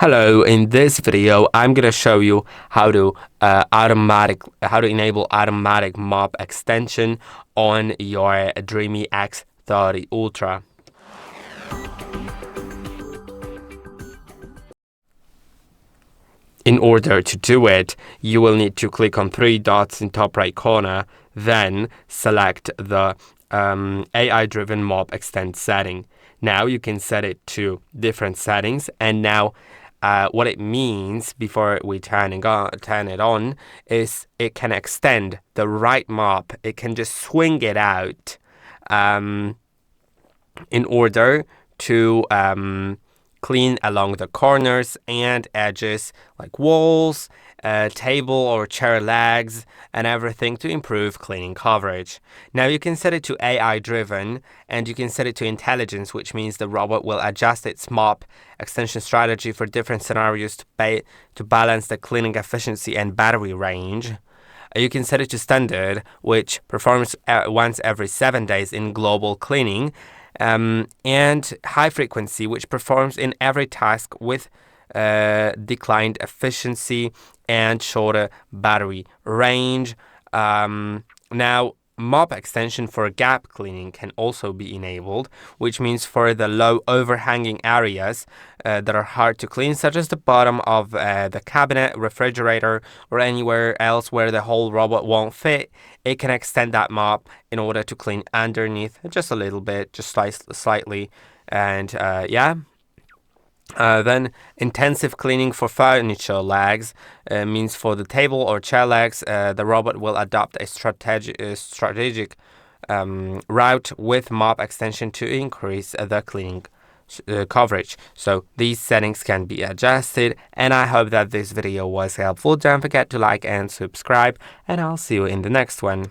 Hello, in this video, I'm gonna show you how to enable automatic mop extension on your DREAME X30 Ultra. In order to do it, you will need to click on three dots in top right corner, then select the AI-driven mop extend setting. Now you can set it to different settings, and now what it means before we turn it on is it can extend the right mop. It can just swing it out in order to clean along the corners and edges like walls, table or chair legs, and everything to improve cleaning coverage. Now you can set it to AI driven, and you can set it to intelligence, which means the robot will adjust its mop extension strategy for different scenarios to balance the cleaning efficiency and battery range. You can set it to standard, which performs once every 7 days in global cleaning, and high frequency, which performs in every task with declined efficiency and shorter battery range. Now, mop extension for gap cleaning can also be enabled, which means for the low overhanging areas that are hard to clean, such as the bottom of the cabinet, refrigerator, or anywhere else where the whole robot won't fit, it can extend that mop in order to clean underneath just a little bit, just slightly, and then intensive cleaning for furniture legs means for the table or chair legs, the robot will adopt a strategic route with mop extension to increase the cleaning coverage. So these settings can be adjusted, and I hope that this video was helpful. Don't forget to like and subscribe, and I'll see you in the next one.